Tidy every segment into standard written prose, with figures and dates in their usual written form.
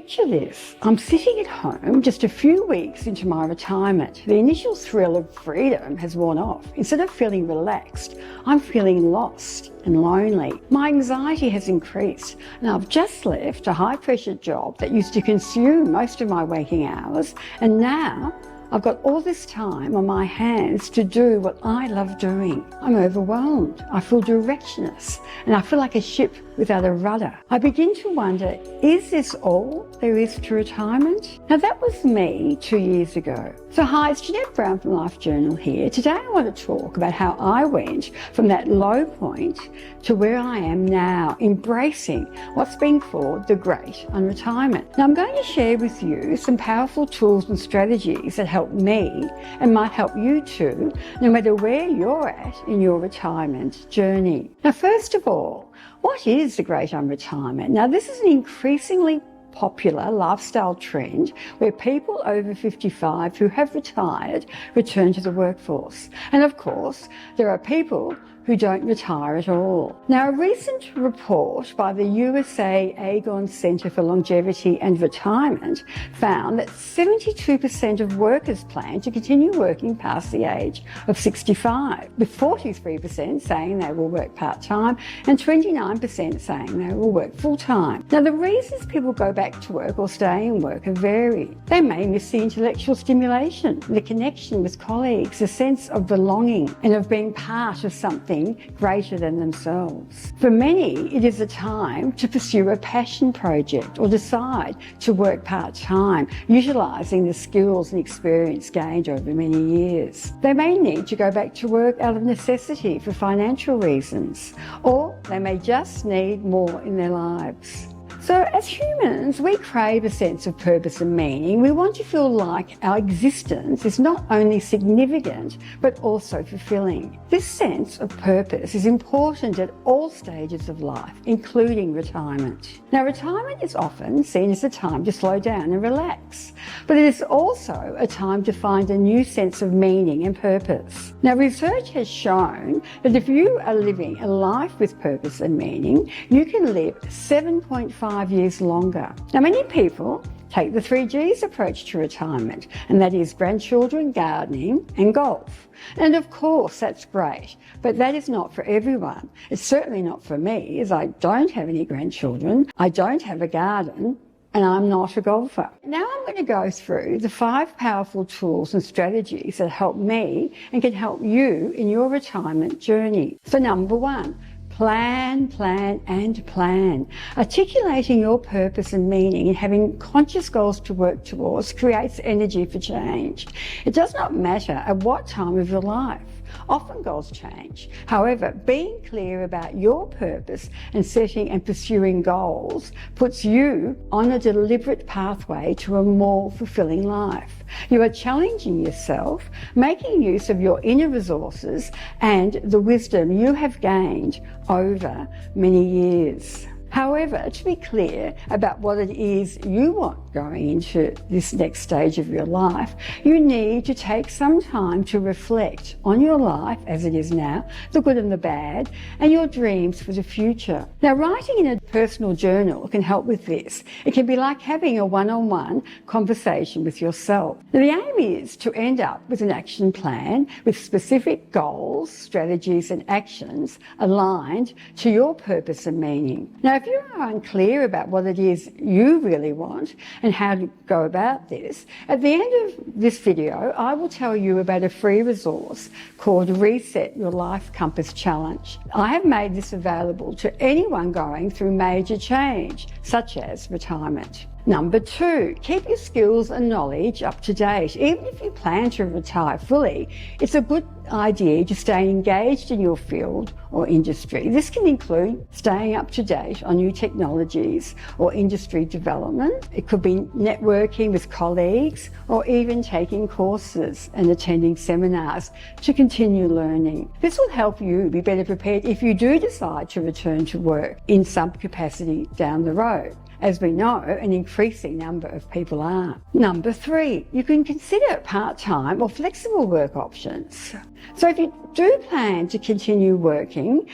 Picture this, I'm sitting at home just a few weeks into my retirement. The initial thrill of freedom has worn off. Instead of feeling relaxed, I'm feeling lost and lonely. My anxiety has increased and I've just left a high-pressure job that used to consume most of my waking hours, and now I've got all this time on my hands to do what I love doing. I'm overwhelmed, I feel directionless, and I feel like a ship without a rudder. I begin to wonder, is this all there is to retirement? Now that was me 2 years ago. So hi, it's Jeanette Brown from Life Journal here. Today I want to talk about how I went from that low point to where I am now, embracing what's been called the great unretirement. Now I'm going to share with you some powerful tools and strategies that help me and might help you too, no matter where you're at in your retirement journey. Now first of all, what is the great unretirement? Now this is an increasingly popular lifestyle trend where people over 55 who have retired return to the workforce. And of course, there are people who don't retire at all. Now, a recent report by the USA Agon Centre for Longevity and Retirement found that 72% of workers plan to continue working past the age of 65, with 43% saying they will work part-time and 29% saying they will work full-time. Now, the reasons people go back to work or stay in work are varied. They may miss the intellectual stimulation, the connection with colleagues, a sense of belonging and of being part of something greater than themselves. For many, it is a time to pursue a passion project or decide to work part-time, utilising the skills and experience gained over many years. They may need to go back to work out of necessity for financial reasons, or they may just need more in their lives. So as humans, we crave a sense of purpose and meaning. We want to feel like our existence is not only significant, but also fulfilling. This sense of purpose is important at all stages of life, including retirement. Now, retirement is often seen as a time to slow down and relax, but it is also a time to find a new sense of meaning and purpose. Now, research has shown that if you are living a life with purpose and meaning, you can live 7.5 years longer. Now, many people take the 3Gs approach to retirement, and that is grandchildren, gardening and golf. And of course, that's great, but that is not for everyone. It's certainly not for me, as I don't have any grandchildren, I don't have a garden, and I'm not a golfer. Now I'm going to go through the 5 powerful tools and strategies that help me and can help you in your retirement journey. So number 1, plan, plan and plan. Articulating your purpose and meaning and having conscious goals to work towards creates energy for change. It does not matter at what time of your life. Often goals change. However, being clear about your purpose and setting and pursuing goals puts you on a deliberate pathway to a more fulfilling life. You are challenging yourself, making use of your inner resources and the wisdom you have gained over many years. However, to be clear about what it is you want going into this next stage of your life, you need to take some time to reflect on your life as it is now, the good and the bad, and your dreams for the future. Now, writing in a personal journal can help with this. It can be like having a one-on-one conversation with yourself. Now, the aim is to end up with an action plan with specific goals, strategies and actions aligned to your purpose and meaning. Now, if you are unclear about what it is you really want and how to go about this, at the end of this video, I will tell you about a free resource called Reset Your Life Compass Challenge. I have made this available to anyone going through major change, such as retirement. Number 2, keep your skills and knowledge up to date. Even if you plan to retire fully, it's a good idea to stay engaged in your field or industry. This can include staying up to date on new technologies or industry development. It could be networking with colleagues or even taking courses and attending seminars to continue learning. This will help you be better prepared if you do decide to return to work in some capacity down the road. As we know, an increasing number of people are. Number 3, you can consider part-time or flexible work options. So if you do plan to continue working,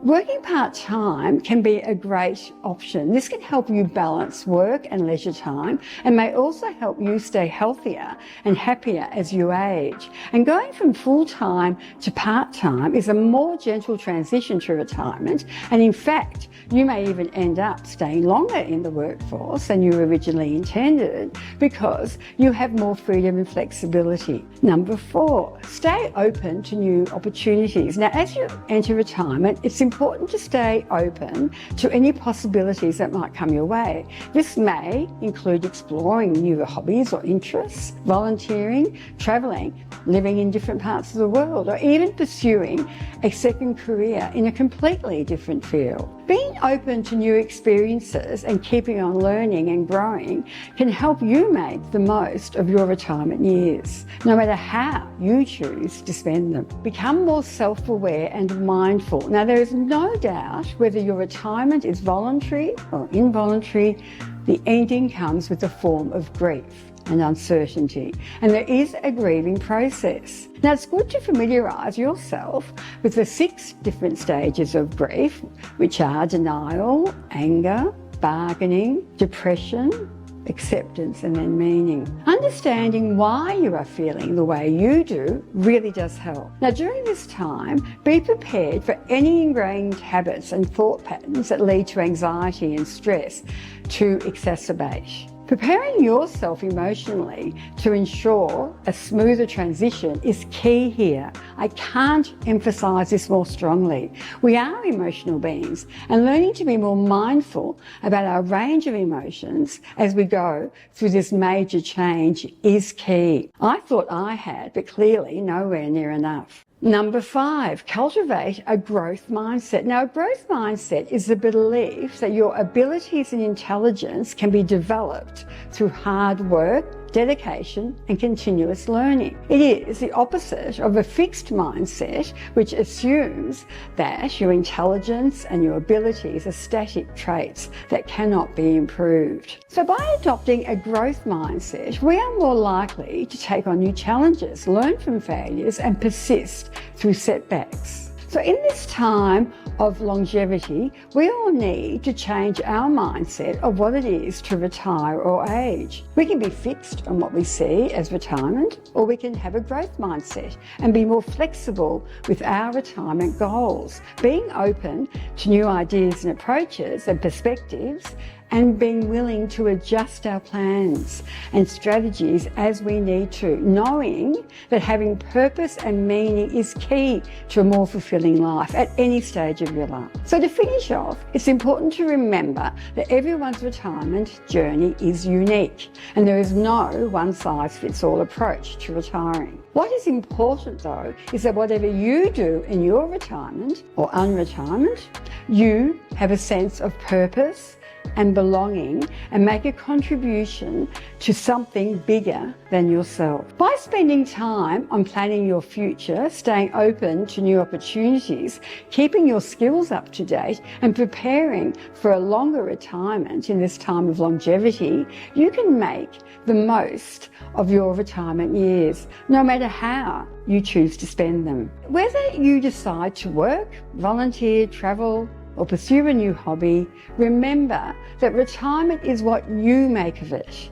Working part-time can be a great option. This can help you balance work and leisure time and may also help you stay healthier and happier as you age. And going from full-time to part-time is a more gentle transition to retirement, and in fact, you may even end up staying longer in the workforce than you originally intended because you have more freedom and flexibility. Number 4, stay open to new opportunities. Now, as you enter retirement, it's important to stay open to any possibilities that might come your way. This may include exploring new hobbies or interests, volunteering, travelling, living in different parts of the world, or even pursuing a second career in a completely different field. Being open to new experiences and keeping on learning and growing can help you make the most of your retirement years, no matter how you choose to spend them. Become more self-aware and mindful. Now, there is no doubt whether your retirement is voluntary or involuntary, the ending comes with a form of grief and uncertainty, and there is a grieving process. Now, it's good to familiarise yourself with the 6 different stages of grief, which are denial, anger, bargaining, depression, acceptance, and then meaning. Understanding why you are feeling the way you do really does help. Now, during this time, be prepared for any ingrained habits and thought patterns that lead to anxiety and stress to exacerbate. Preparing yourself emotionally to ensure a smoother transition is key here. I can't emphasise this more strongly. We are emotional beings, and learning to be more mindful about our range of emotions as we go through this major change is key. I thought I had, but clearly nowhere near enough. Number 5, cultivate a growth mindset. Now, a growth mindset is the belief that your abilities and intelligence can be developed through hard work, dedication, and continuous learning. It is the opposite of a fixed mindset, which assumes that your intelligence and your abilities are static traits that cannot be improved. So by adopting a growth mindset, we are more likely to take on new challenges, learn from failures, and persist through setbacks. So in this time of longevity, we all need to change our mindset of what it is to retire or age. We can be fixed on what we see as retirement, or we can have a growth mindset and be more flexible with our retirement goals, being open to new ideas and approaches and perspectives, and being willing to adjust our plans and strategies as we need to, knowing that having purpose and meaning is key to a more fulfilling life at any stage of your life. So to finish off, it's important to remember that everyone's retirement journey is unique, and there is no one-size-fits-all approach to retiring. What is important, though, is that whatever you do in your retirement or unretirement, you have a sense of purpose and belonging and make a contribution to something bigger than yourself. By spending time on planning your future, staying open to new opportunities, keeping your skills up to date, and preparing for a longer retirement in this time of longevity, you can make the most of your retirement years, no matter how you choose to spend them. Whether you decide to work, volunteer, travel, or pursue a new hobby, remember that retirement is what you make of it.